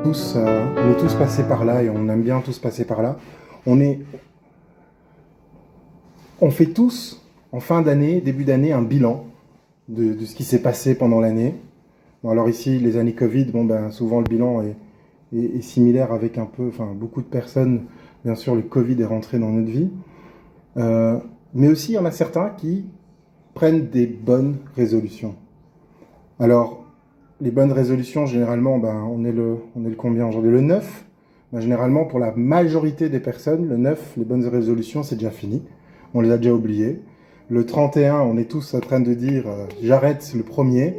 On est tous passés par là et on aime bien tous passer par là. On fait tous, en fin d'année, début d'année, un bilan de ce qui s'est passé pendant l'année. Bon, alors ici, les années Covid, souvent le bilan est similaire avec beaucoup de personnes. Bien sûr, le Covid est rentré dans notre vie. Mais aussi, il y en a certains qui prennent des bonnes résolutions. Alors, les bonnes résolutions, généralement, on est le combien aujourd'hui? Le 9. Généralement, pour la majorité des personnes, le 9, les bonnes résolutions, c'est déjà fini. On les a déjà oubliées. Le 31, on est tous en train de dire j'arrête le premier.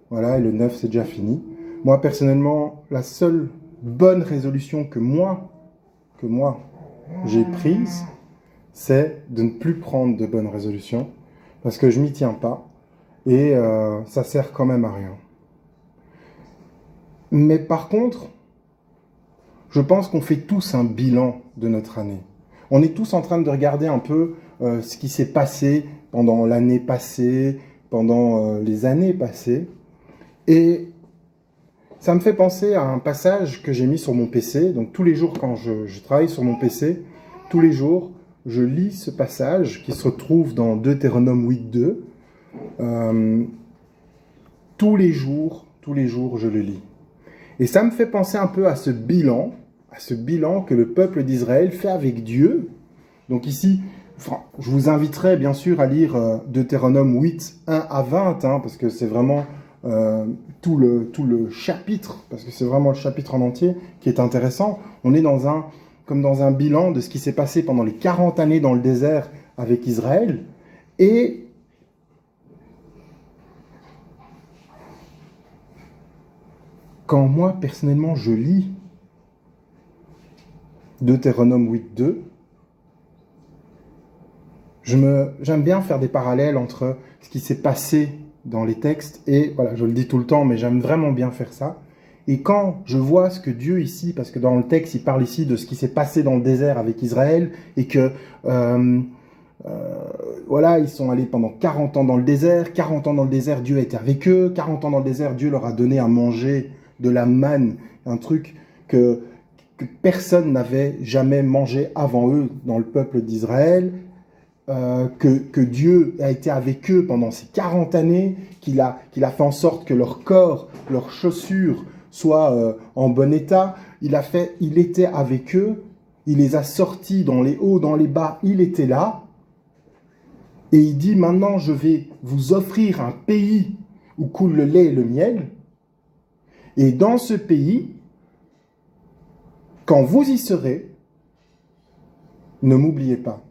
Voilà, et le 9, c'est déjà fini. Moi, personnellement, la seule bonne résolution que moi, j'ai prise, c'est de ne plus prendre de bonnes résolutions parce que je m'y tiens pas et ça sert quand même à rien. Mais par contre, je pense qu'on fait tous un bilan de notre année. On est tous en train de regarder un peu ce qui s'est passé pendant l'année passée, pendant les années passées. Et ça me fait penser à un passage que j'ai mis sur mon PC. Donc tous les jours quand je travaille sur mon PC, tous les jours, je lis ce passage qui se retrouve dans Deutéronome 8.2. Tous les jours, je le lis. Et ça me fait penser un peu à ce bilan que le peuple d'Israël fait avec Dieu. Donc ici, je vous inviterai bien sûr à lire Deutéronome 8, 1 à 20, parce que c'est vraiment tout le chapitre, parce que c'est vraiment le chapitre en entier qui est intéressant. On est comme dans un bilan de ce qui s'est passé pendant les 40 années dans le désert avec Israël. Et quand moi, personnellement, je lis Deutéronome 8.2, j'aime bien faire des parallèles entre ce qui s'est passé dans les textes et, voilà, je le dis tout le temps, mais j'aime vraiment bien faire ça. Et quand je vois ce que Dieu ici, parce que dans le texte, il parle ici de ce qui s'est passé dans le désert avec Israël, et que, ils sont allés pendant 40 ans dans le désert, 40 ans dans le désert, Dieu a été avec eux, 40 ans dans le désert, Dieu leur a donné à manger de la manne, un truc que personne n'avait jamais mangé avant eux dans le peuple d'Israël, que Dieu a été avec eux pendant ces 40 années, qu'il a fait en sorte que leur corps, leurs chaussures soient en bon état. Il était avec eux, il les a sortis dans les hauts, dans les bas, il était là. Et il dit, maintenant je vais vous offrir un pays où coule le lait et le miel. Et dans ce pays, quand vous y serez, ne m'oubliez pas.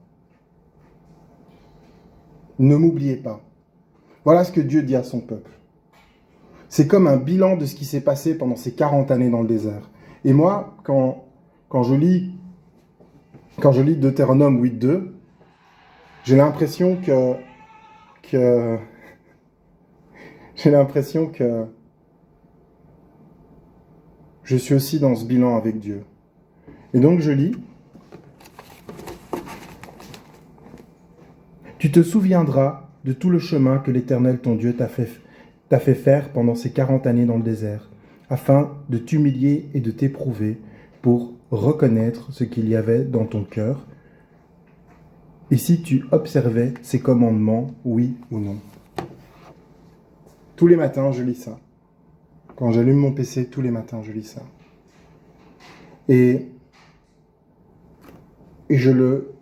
Ne m'oubliez pas. Voilà ce que Dieu dit à son peuple. C'est comme un bilan de ce qui s'est passé pendant ces 40 années dans le désert. Et moi, quand je lis Deutéronome 8.2, j'ai l'impression que je suis aussi dans ce bilan avec Dieu. Et donc je lis. Tu te souviendras de tout le chemin que l'Éternel ton Dieu t'a fait faire pendant ces 40 années dans le désert, afin de t'humilier et de t'éprouver pour reconnaître ce qu'il y avait dans ton cœur, et si tu observais ses commandements, oui ou non. Tous les matins, je lis ça. Quand j'allume mon PC, tous les matins, je lis ça. Et je le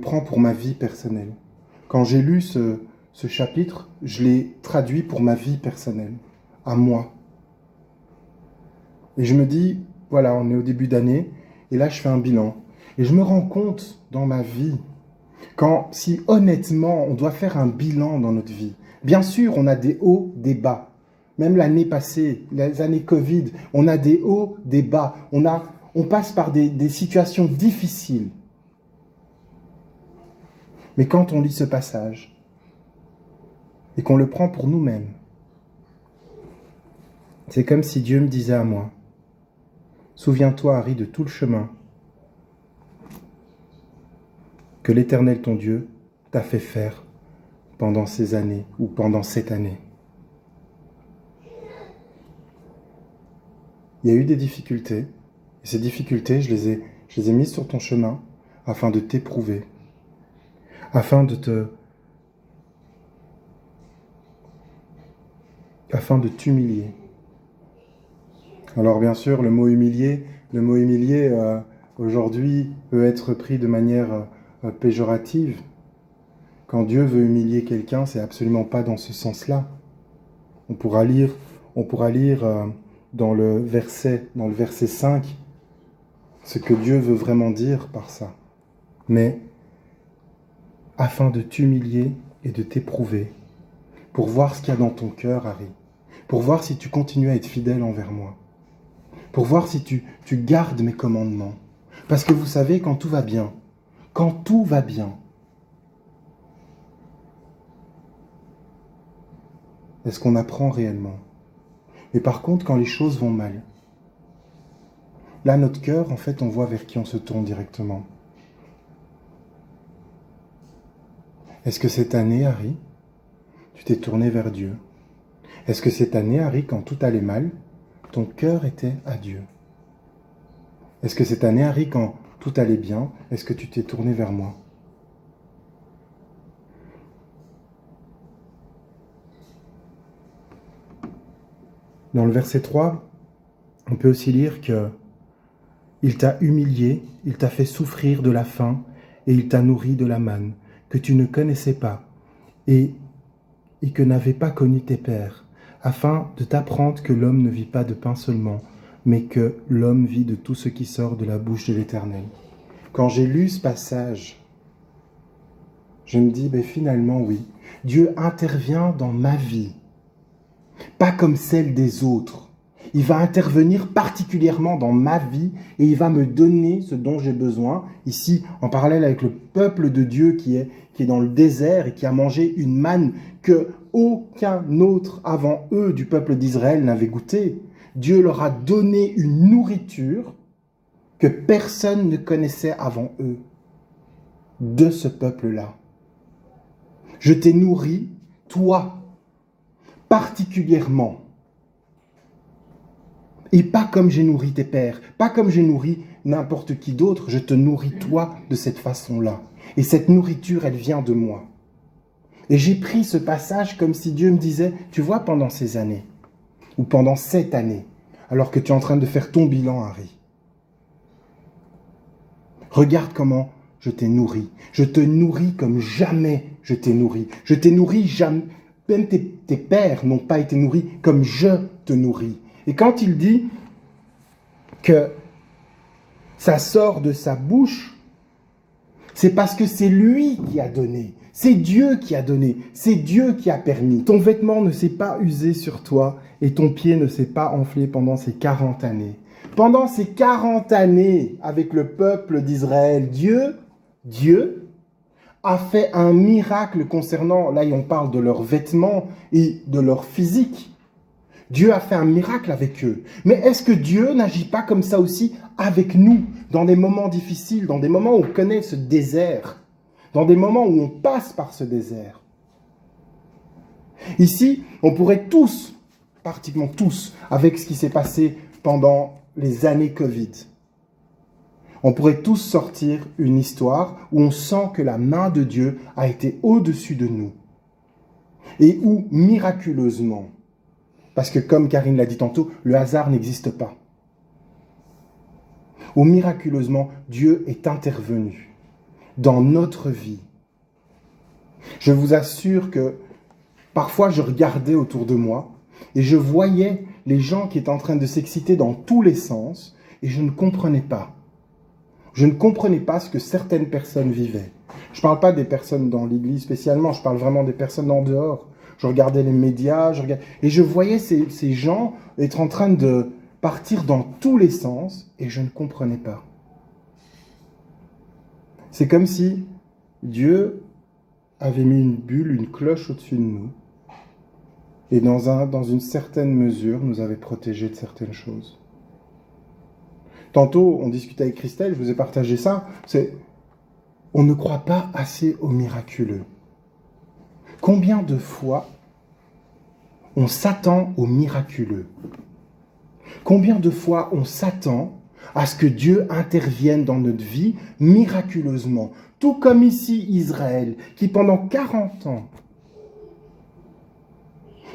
prends pour ma vie personnelle. Quand j'ai lu ce chapitre, je l'ai traduit pour ma vie personnelle, à moi. Et je me dis, voilà, on est au début d'année, et là je fais un bilan. Et je me rends compte dans ma vie, si honnêtement on doit faire un bilan dans notre vie, bien sûr on a des hauts, des bas. Même l'année passée, les années Covid, on a des hauts, des bas. On passe par des situations difficiles. Mais quand on lit ce passage et qu'on le prend pour nous-mêmes, c'est comme si Dieu me disait à moi, souviens-toi, Harry, de tout le chemin que l'Éternel ton Dieu t'a fait faire pendant ces années ou pendant cette année. Il y a eu des difficultés, et ces difficultés, je les ai mises sur ton chemin afin de t'éprouver, afin de t'humilier. Alors bien sûr, le mot humilier aujourd'hui peut être pris de manière péjorative. Quand Dieu veut humilier quelqu'un, c'est absolument pas dans ce sens-là. On pourra lire dans le verset 5 ce que Dieu veut vraiment dire par ça. Mais afin de t'humilier et de t'éprouver, pour voir ce qu'il y a dans ton cœur, Harry, pour voir si tu continues à être fidèle envers moi, pour voir si tu gardes mes commandements. Parce que vous savez, quand tout va bien, est-ce qu'on apprend réellement? Et par contre, quand les choses vont mal, là, notre cœur, en fait, on voit vers qui on se tourne directement. Est-ce que cette année, Harry, tu t'es tourné vers Dieu? Est-ce que cette année, Harry, quand tout allait mal, ton cœur était à Dieu? Est-ce que cette année, Harry, quand tout allait bien, est-ce que tu t'es tourné vers moi? Dans le verset 3, on peut aussi lire que il t'a humilié, il t'a fait souffrir de la faim et il t'a nourri de la manne que tu ne connaissais pas et que n'avaient pas connu tes pères, afin de t'apprendre que l'homme ne vit pas de pain seulement, mais que l'homme vit de tout ce qui sort de la bouche de l'Éternel. Quand j'ai lu ce passage, je me dis, finalement oui, Dieu intervient dans ma vie, pas comme celle des autres. Il va intervenir particulièrement dans ma vie et il va me donner ce dont j'ai besoin. Ici, en parallèle avec le peuple de Dieu qui est dans le désert et qui a mangé une manne que aucun autre avant eux du peuple d'Israël n'avait goûté. Dieu leur a donné une nourriture que personne ne connaissait avant eux, de ce peuple-là. Je t'ai nourri, toi, particulièrement. Et pas comme j'ai nourri tes pères, pas comme j'ai nourri n'importe qui d'autre, je te nourris toi de cette façon-là. Et cette nourriture, elle vient de moi. Et j'ai pris ce passage comme si Dieu me disait, tu vois, pendant ces années, ou pendant cette année, alors que tu es en train de faire ton bilan, Harry, regarde comment je t'ai nourri. Je te nourris comme jamais je t'ai nourri. Je t'ai nourri jamais, même tes pères n'ont pas été nourris comme je te nourris. Et quand il dit que ça sort de sa bouche, c'est parce que c'est lui qui a donné. C'est Dieu qui a donné. C'est Dieu qui a permis. Ton vêtement ne s'est pas usé sur toi et ton pied ne s'est pas enflé pendant ces 40 années. Pendant ces 40 années avec le peuple d'Israël, Dieu a fait un miracle concernant, là on parle de leurs vêtements et de leur physique. Dieu a fait un miracle avec eux. Mais est-ce que Dieu n'agit pas comme ça aussi avec nous, dans des moments difficiles, dans des moments où on connaît ce désert, dans des moments où on passe par ce désert? Ici, on pourrait tous, pratiquement tous, avec ce qui s'est passé pendant les années Covid, on pourrait tous sortir une histoire où on sent que la main de Dieu a été au-dessus de nous. Et où, miraculeusement, parce que comme Karine l'a dit tantôt, le hasard n'existe pas. Où miraculeusement, Dieu est intervenu dans notre vie. Je vous assure que parfois je regardais autour de moi et je voyais les gens qui étaient en train de s'exciter dans tous les sens et je ne comprenais pas. Je ne comprenais pas ce que certaines personnes vivaient. Je ne parle pas des personnes dans l'église spécialement, je parle vraiment des personnes en dehors. Je regardais les médias, et je voyais ces gens être en train de partir dans tous les sens et je ne comprenais pas. C'est comme si Dieu avait mis une bulle, une cloche au-dessus de nous et dans une certaine mesure nous avait protégés de certaines choses. Tantôt, on discutait avec Christelle, je vous ai partagé ça, on ne croit pas assez au miraculeux. Combien de fois on s'attend au miraculeux? Combien de fois on s'attend à ce que Dieu intervienne dans notre vie miraculeusement, tout comme ici Israël, qui pendant 40 ans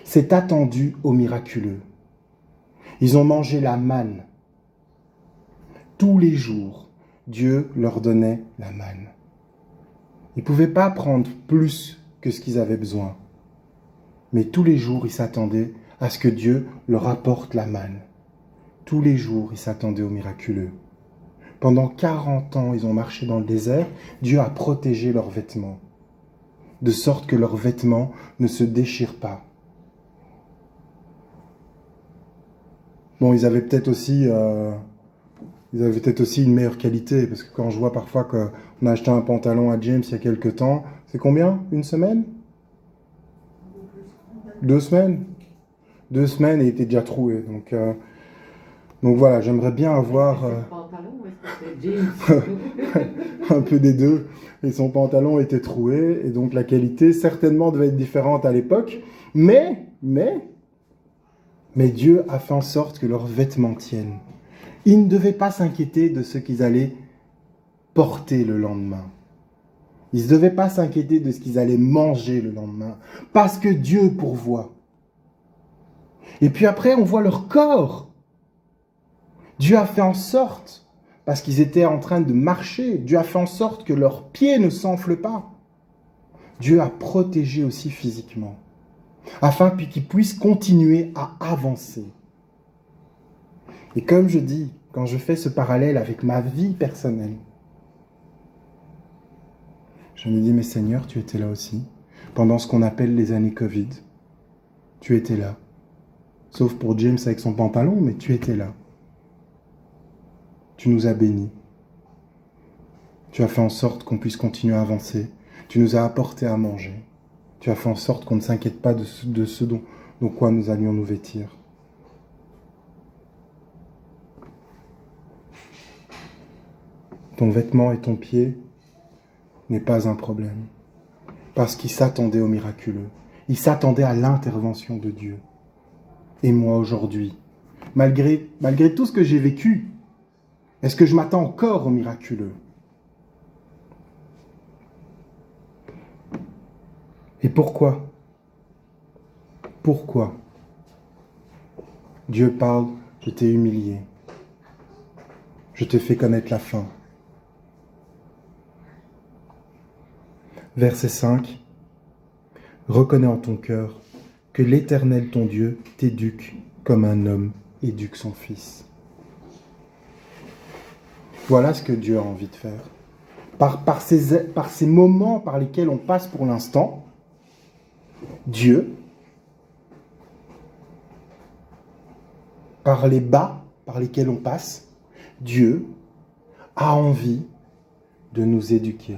s'est attendu au miraculeux. Ils ont mangé la manne. Tous les jours, Dieu leur donnait la manne. Ils ne pouvaient pas prendre plus que ce qu'ils avaient besoin. Mais tous les jours, ils s'attendaient à ce que Dieu leur apporte la manne. Tous les jours, ils s'attendaient au miraculeux. Pendant 40 ans, ils ont marché dans le désert. Dieu a protégé leurs vêtements, de sorte que leurs vêtements ne se déchirent pas. Bon, ils avaient peut-être aussi une meilleure qualité, parce que quand je vois parfois qu'on a acheté un pantalon à James il y a quelques temps, c'est combien? Une semaine? 2 semaines? 2 semaines et il était déjà troué. Donc voilà, j'aimerais bien avoir un peu des deux. Et son pantalon était troué, et donc la qualité certainement devait être différente à l'époque. Mais Dieu a fait en sorte que leurs vêtements tiennent. Ils ne devaient pas s'inquiéter de ce qu'ils allaient porter le lendemain. Ils ne devaient pas s'inquiéter de ce qu'ils allaient manger le lendemain, parce que Dieu pourvoit. Et puis après, on voit leur corps. Dieu a fait en sorte, parce qu'ils étaient en train de marcher, Dieu a fait en sorte que leurs pieds ne s'enflent pas. Dieu a protégé aussi physiquement, afin qu'ils puissent continuer à avancer. Et comme je dis, quand je fais ce parallèle avec ma vie personnelle, je me dis, mais Seigneur, tu étais là aussi, pendant ce qu'on appelle les années Covid. Tu étais là. Sauf pour James avec son pantalon, mais tu étais là. Tu nous as bénis. Tu as fait en sorte qu'on puisse continuer à avancer. Tu nous as apporté à manger. Tu as fait en sorte qu'on ne s'inquiète pas de ce dont quoi nous allions nous vêtir. Ton vêtement et ton pied n'est pas un problème. Parce qu'il s'attendait au miraculeux. Il s'attendait à l'intervention de Dieu. Et moi aujourd'hui, malgré tout ce que j'ai vécu, est-ce que je m'attends encore au miraculeux? Et pourquoi? Pourquoi? Dieu parle, je t'ai humilié. Je te fais connaître la fin. Verset 5. Reconnais en ton cœur que l'Éternel ton Dieu t'éduque comme un homme éduque son fils. Voilà ce que Dieu a envie de faire. Par ces moments par lesquels on passe pour l'instant, Dieu, par les bas par lesquels on passe, Dieu a envie de nous éduquer.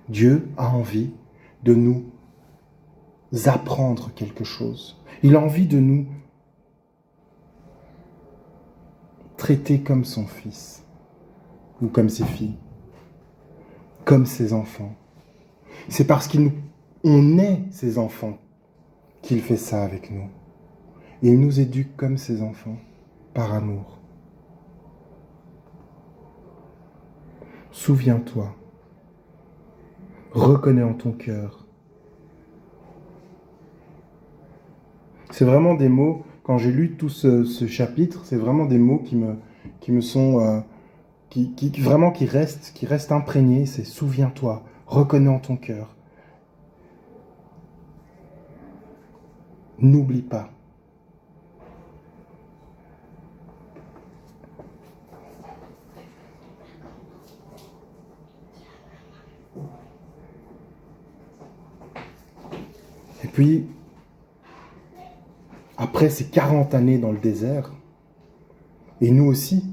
Dieu a envie de nous apprendre quelque chose. Il a envie de nous traiter comme son fils, ou comme ses filles, comme ses enfants. C'est parce qu'on est ses enfants qu'il fait ça avec nous. Et il nous éduque comme ses enfants, par amour. Souviens-toi, reconnais en ton cœur. C'est vraiment des mots, quand j'ai lu tout ce chapitre, c'est vraiment des mots qui me sont, qui restent imprégnés. C'est souviens-toi, reconnais en ton cœur. N'oublie pas. Et puis, après ces 40 années dans le désert, et nous aussi,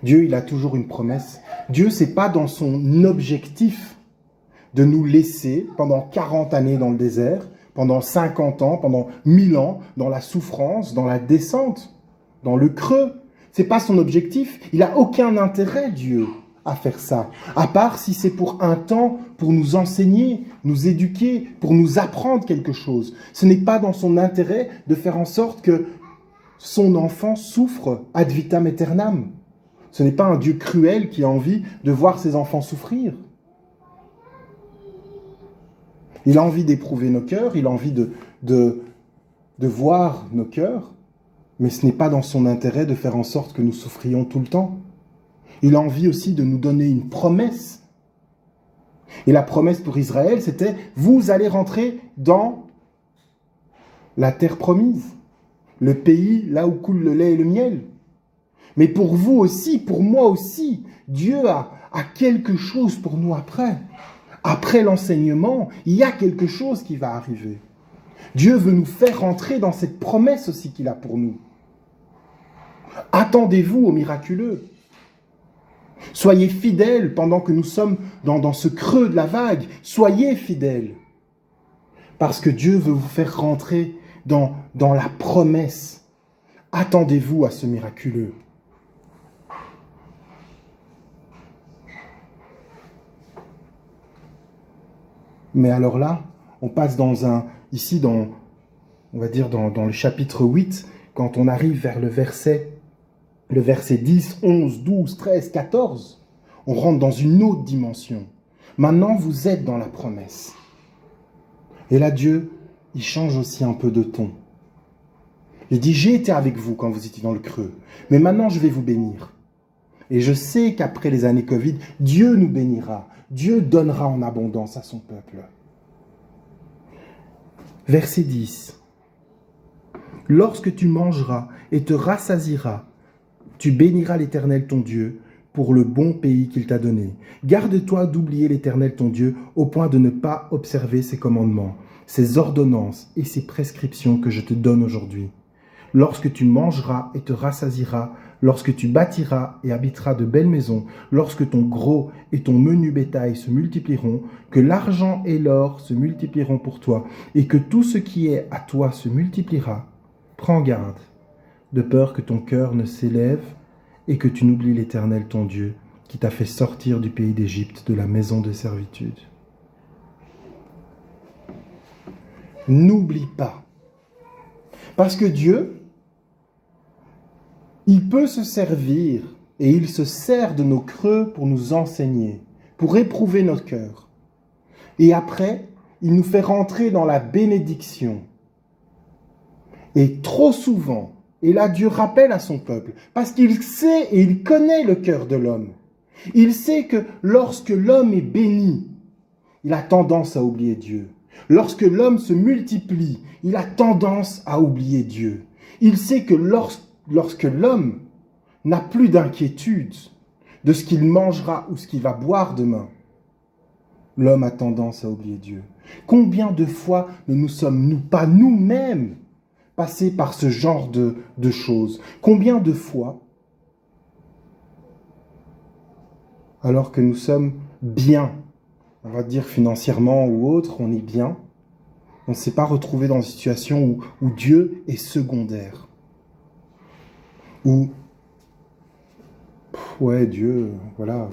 Dieu, il a toujours une promesse. Dieu, c'est pas dans son objectif de nous laisser pendant 40 années dans le désert, pendant 50 ans, pendant 1000 ans, dans la souffrance, dans la descente, dans le creux. C'est pas son objectif. Il a aucun intérêt, Dieu, à faire ça. À part si c'est pour un temps, pour nous enseigner, nous éduquer, pour nous apprendre quelque chose. Ce n'est pas dans son intérêt de faire en sorte que son enfant souffre ad vitam aeternam. Ce n'est pas un Dieu cruel qui a envie de voir ses enfants souffrir. Il a envie d'éprouver nos cœurs, il a envie de voir nos cœurs, mais ce n'est pas dans son intérêt de faire en sorte que nous souffrions tout le temps. Il a envie aussi de nous donner une promesse. Et la promesse pour Israël, c'était « Vous allez rentrer dans la terre promise, le pays là où coule le lait et le miel. » Mais pour vous aussi, pour moi aussi, Dieu a quelque chose pour nous après. Après l'enseignement, il y a quelque chose qui va arriver. Dieu veut nous faire rentrer dans cette promesse aussi qu'il a pour nous. Attendez-vous au miraculeux. Soyez fidèles pendant que nous sommes dans ce creux de la vague. Soyez fidèles. Parce que Dieu veut vous faire rentrer dans la promesse. Attendez-vous à ce miraculeux. Mais alors là, on passe on va dire dans le chapitre 8, quand on arrive vers le verset 10, 11, 12, 13, 14, on rentre dans une autre dimension. Maintenant, vous êtes dans la promesse. Et là, Dieu, il change aussi un peu de ton. Il dit, j'ai été avec vous quand vous étiez dans le creux, mais maintenant je vais vous bénir. Et je sais qu'après les années Covid, Dieu nous bénira. Dieu donnera en abondance à son peuple. Verset 10. Lorsque tu mangeras et te rassasieras, tu béniras l'Éternel ton Dieu pour le bon pays qu'il t'a donné. Garde-toi d'oublier l'Éternel ton Dieu au point de ne pas observer ses commandements, ses ordonnances et ses prescriptions que je te donne aujourd'hui. Lorsque tu mangeras et te rassasieras, lorsque tu bâtiras et habiteras de belles maisons, lorsque ton gros et ton menu bétail se multiplieront, que l'argent et l'or se multiplieront pour toi, et que tout ce qui est à toi se multipliera, prends garde, de peur que ton cœur ne s'élève et que tu n'oublies l'Éternel ton Dieu, qui t'a fait sortir du pays d'Égypte, de la maison de servitude. N'oublie pas. Parce que Dieu, il peut se servir et il se sert de nos creux pour nous enseigner, pour éprouver notre cœur. Et après, il nous fait rentrer dans la bénédiction. Et trop souvent, et là Dieu rappelle à son peuple, parce qu'il sait et il connaît le cœur de l'homme. Il sait que lorsque l'homme est béni, il a tendance à oublier Dieu. Lorsque l'homme se multiplie, il a tendance à oublier Dieu. Il sait que lorsque l'homme n'a plus d'inquiétude de ce qu'il mangera ou ce qu'il va boire demain, l'homme a tendance à oublier Dieu. Combien de fois ne nous sommes pas nous-mêmes passés par ce genre de choses? Combien de fois, alors que nous sommes bien, on va dire financièrement ou autre, on est bien, on ne s'est pas retrouvé dans une situation où Dieu est secondaire. Où, Dieu, voilà.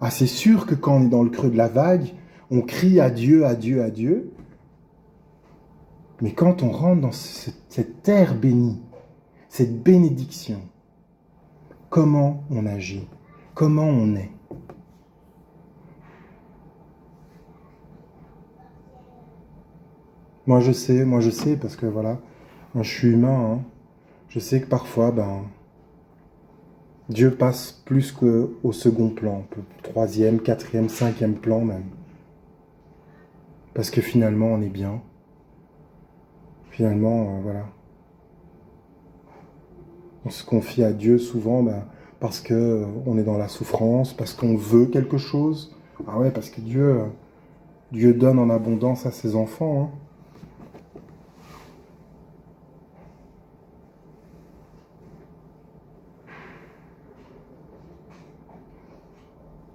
Ah, c'est sûr que quand on est dans le creux de la vague, on crie à Dieu, à Dieu, à Dieu. Mais quand on rentre dans cette terre bénie, cette bénédiction, comment on agit? Comment on est? Moi je sais, parce que voilà, moi, je suis humain, hein. Je sais que parfois, Dieu passe plus qu'au second plan, troisième, quatrième, cinquième plan même. Parce que finalement, on est bien. Finalement, voilà. On se confie à Dieu souvent parce qu'on est dans la souffrance, parce qu'on veut quelque chose. Ah ouais, parce que Dieu donne en abondance à ses enfants, hein.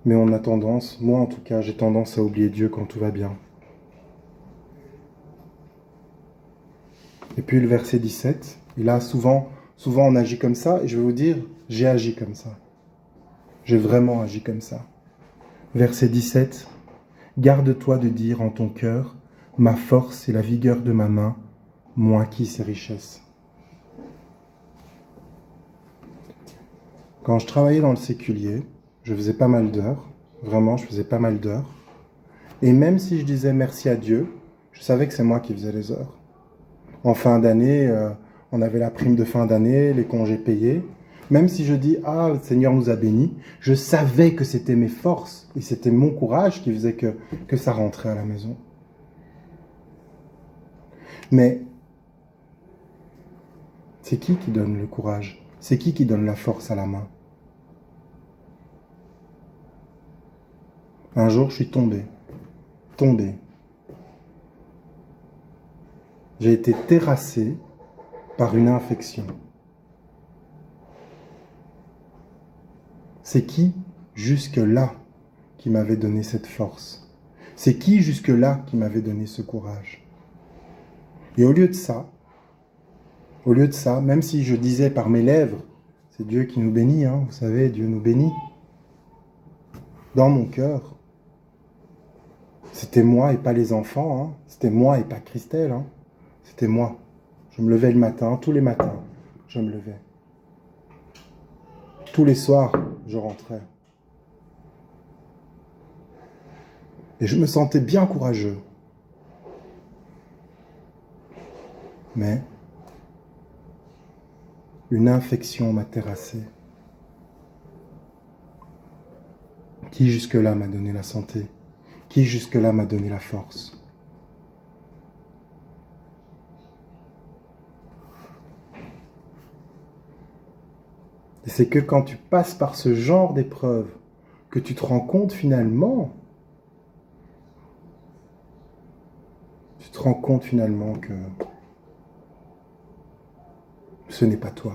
Mais on a tendance, moi en tout cas, j'ai tendance à oublier Dieu quand tout va bien. Et puis le verset 17, et là souvent on agit comme ça, et je vais vous dire, j'ai agi comme ça. J'ai vraiment agi comme ça. Verset 17, garde-toi de dire en ton cœur, ma force et la vigueur de ma main Moi qui ces richesses. Quand je travaillais dans le séculier, je faisais pas mal d'heures. Vraiment, je faisais pas mal d'heures. Et même si je disais merci à Dieu, je savais que c'est moi qui faisais les heures. En fin d'année, on avait la prime de fin d'année, les congés payés. Même si je dis « Ah, le Seigneur nous a bénis », je savais que c'était mes forces et c'était mon courage qui faisait que ça rentrait à la maison. Mais c'est qui donne le courage? C'est qui donne la force à la main? Un jour, je suis tombé. J'ai été terrassé par une infection. C'est qui, jusque-là, qui m'avait donné cette force? C'est qui, jusque-là, qui m'avait donné ce courage? Et au lieu de ça, même si je disais par mes lèvres, c'est Dieu qui nous bénit, hein, vous savez, Dieu nous bénit. Dans mon cœur, c'était moi et pas les enfants, hein, c'était moi et pas Christelle, hein, c'était moi. Je me levais le matin, tous les matins, je me levais. Tous les soirs, je rentrais. Et je me sentais bien courageux. Mais une infection m'a terrassé. Qui jusque-là m'a donné la santé? Qui jusque-là m'a donné la force? Et c'est que quand tu passes par ce genre d'épreuve, que tu te rends compte finalement, que ce n'est pas toi,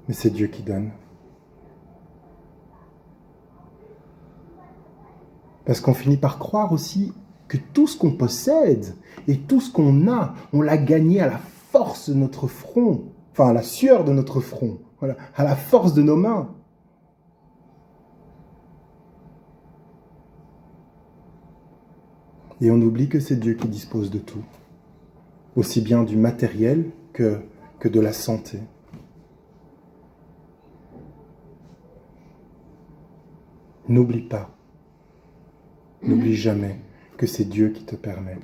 mais c'est Dieu qui donne. Parce qu'on finit par croire aussi que tout ce qu'on possède et tout ce qu'on a, on l'a gagné à la force de notre front, enfin à la sueur de notre front, voilà, à la force de nos mains. Et on oublie que c'est Dieu qui dispose de tout, aussi bien du matériel que de la santé. N'oublie pas, n'oublie jamais que c'est Dieu qui te permet.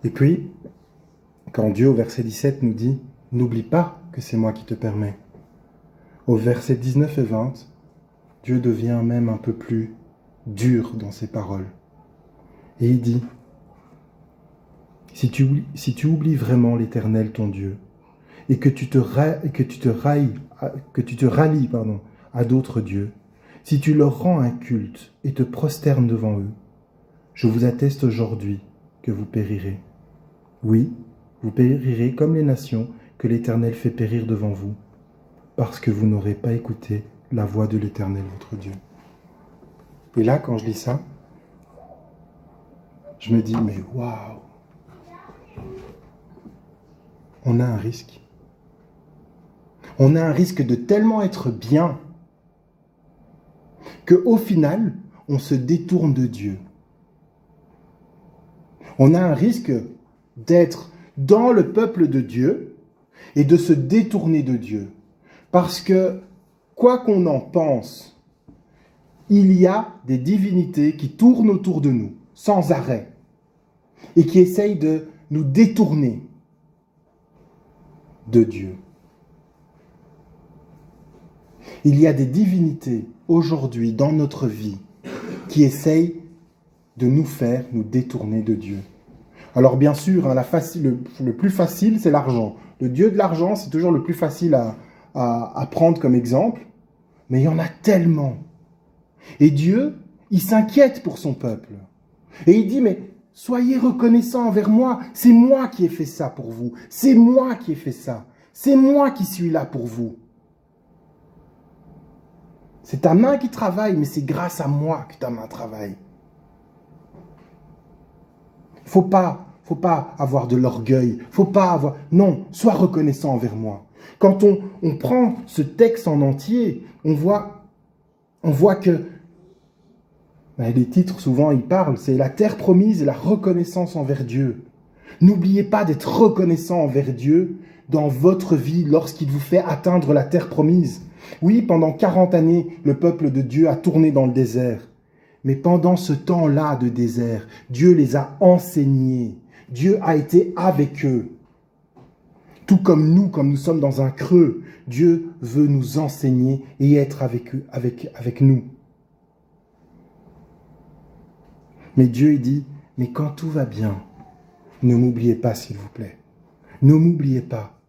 Et puis, quand Dieu au verset 17 nous dit « N'oublie pas que c'est moi qui te permets », au verset 19 et 20, Dieu devient même un peu plus dur dans ses paroles. Et il dit « Si tu oublies vraiment l'Éternel ton Dieu, et que tu te rallies à d'autres dieux, si tu leur rends un culte et te prosternes devant eux, je vous atteste aujourd'hui que vous périrez. Oui, vous périrez comme les nations que l'Éternel fait périr devant vous, parce que vous n'aurez pas écouté la voix de l'Éternel votre Dieu. » Et là, quand je lis ça, je me dis, mais waouh, on a un risque. On a un risque de tellement être bien qu'au final, on se détourne de Dieu. On a un risque d'être dans le peuple de Dieu et de se détourner de Dieu. Parce que, quoi qu'on en pense, il y a des divinités qui tournent autour de nous, sans arrêt, et qui essayent de nous détourner de Dieu. Il y a des divinités aujourd'hui dans notre vie qui essayent de nous faire nous détourner de Dieu. Alors bien sûr, hein, le plus facile, c'est l'argent. Le Dieu de l'argent, c'est toujours le plus facile à prendre comme exemple, mais il y en a tellement. Et Dieu, il s'inquiète pour son peuple. Et il dit, mais soyez reconnaissants envers moi, c'est moi qui ai fait ça pour vous, c'est moi qui ai fait ça, c'est moi qui suis là pour vous. C'est ta main qui travaille, mais c'est grâce à moi que ta main travaille. Faut pas avoir de l'orgueil, non, sois reconnaissant envers moi. Quand on prend ce texte en entier, on voit On voit que les titres, souvent, ils parlent, c'est la terre promise et la reconnaissance envers Dieu. N'oubliez pas d'être reconnaissant envers Dieu dans votre vie lorsqu'il vous fait atteindre la terre promise. Oui, pendant 40 années, le peuple de Dieu a tourné dans le désert. Mais pendant ce temps-là de désert, Dieu les a enseignés. Dieu a été avec eux. Tout comme nous sommes dans un creux, Dieu veut nous enseigner et être avec eux, avec nous. Mais Dieu, il dit, mais quand tout va bien, ne m'oubliez pas, s'il vous plaît. Ne m'oubliez pas.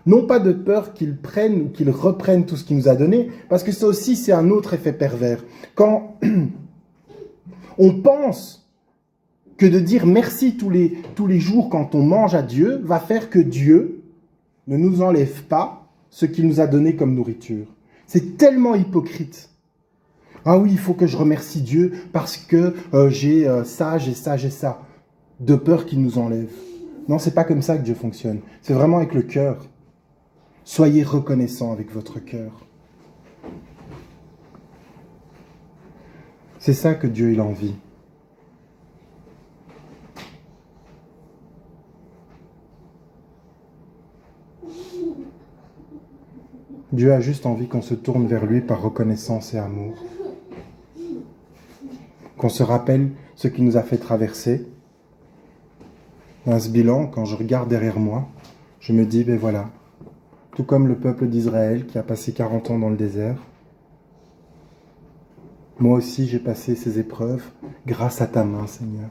Non pas de peur qu'ils prennent ou qu'ils reprennent tout ce qu'il nous a donné, parce que ça aussi, c'est un autre effet pervers. Quand on pense que de dire merci tous les jours quand on mange à Dieu va faire que Dieu ne nous enlève pas ce qu'il nous a donné comme nourriture. C'est tellement hypocrite. Ah oui, il faut que je remercie Dieu parce que j'ai ça, j'ai ça, j'ai ça. De peur qu'il nous enlève. Non, c'est pas comme ça que Dieu fonctionne. C'est vraiment avec le cœur. Soyez reconnaissants avec votre cœur. C'est ça que Dieu il a envie. Dieu a juste envie qu'on se tourne vers lui par reconnaissance et amour. Qu'on se rappelle ce qu'il nous a fait traverser. Dans ce bilan, quand je regarde derrière moi, je me dis, ben voilà, tout comme le peuple d'Israël qui a passé 40 ans dans le désert, moi aussi j'ai passé ces épreuves grâce à ta main, Seigneur.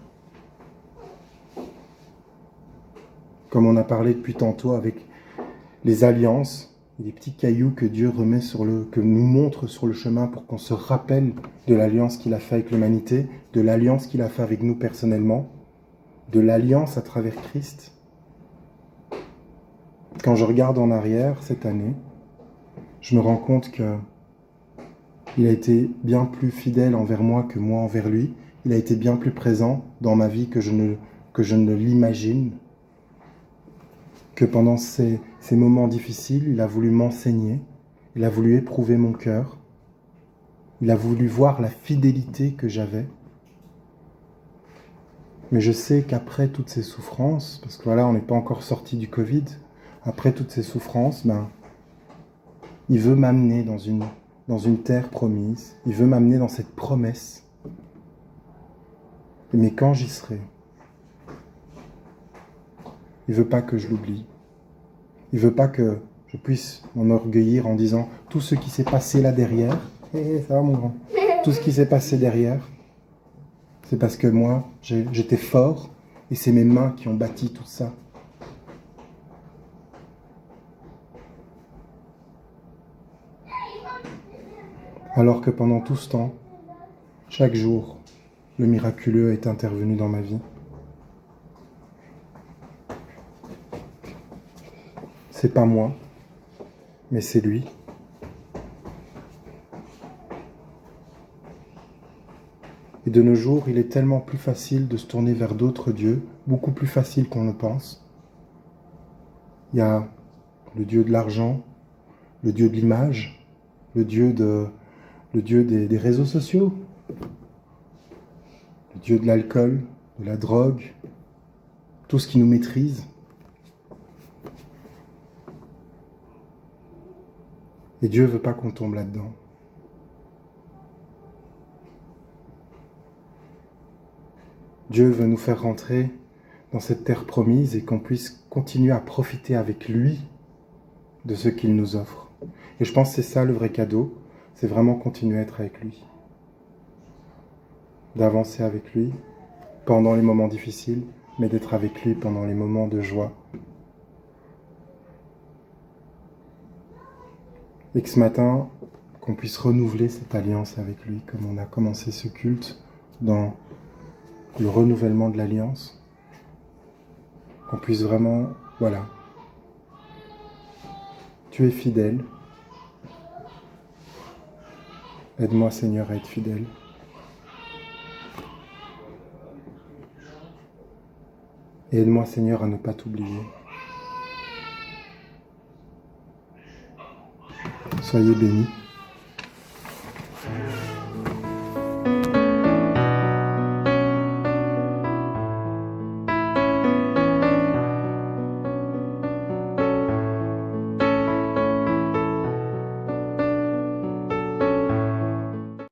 Comme on a parlé depuis tantôt avec les alliances, les petits cailloux que Dieu remet que nous montre sur le chemin pour qu'on se rappelle de l'alliance qu'il a fait avec l'humanité, de l'alliance qu'il a fait avec nous personnellement, de l'alliance à travers Christ. Quand je regarde en arrière cette année, je me rends compte que il a été bien plus fidèle envers moi que moi envers lui. Il a été bien plus présent dans ma vie que je ne l'imagine. Que pendant ces moments difficiles, il a voulu m'enseigner, il a voulu éprouver mon cœur, il a voulu voir la fidélité que j'avais. Mais je sais qu'après toutes ces souffrances, parce que voilà, on n'est pas encore sorti du Covid, après toutes ces souffrances, il veut m'amener dans une terre promise, il veut m'amener dans cette promesse. Mais quand j'y serai, il ne veut pas que je l'oublie. Il ne veut pas que je puisse m'enorgueillir en disant tout ce qui s'est passé là derrière, ça va mon grand, tout ce qui s'est passé derrière, c'est parce que moi, j'étais fort et c'est mes mains qui ont bâti tout ça. Alors que pendant tout ce temps, chaque jour, le miraculeux est intervenu dans ma vie. C'est pas moi, mais c'est lui. Et de nos jours, il est tellement plus facile de se tourner vers d'autres dieux, beaucoup plus facile qu'on le pense. Il y a le dieu de l'argent, le dieu de l'image, le dieu des réseaux sociaux, le dieu de l'alcool, de la drogue, tout ce qui nous maîtrise. Et Dieu ne veut pas qu'on tombe là-dedans. Dieu veut nous faire rentrer dans cette terre promise et qu'on puisse continuer à profiter avec lui de ce qu'il nous offre. Et je pense que c'est ça le vrai cadeau, c'est vraiment continuer à être avec lui. D'avancer avec lui pendant les moments difficiles, mais d'être avec lui pendant les moments de joie. Et que ce matin, qu'on puisse renouveler cette alliance avec lui, comme on a commencé ce culte dans le renouvellement de l'alliance. Qu'on puisse vraiment, voilà, tu es fidèle. Aide-moi, Seigneur, à être fidèle. Et aide-moi, Seigneur, à ne pas t'oublier. Soyez bénis.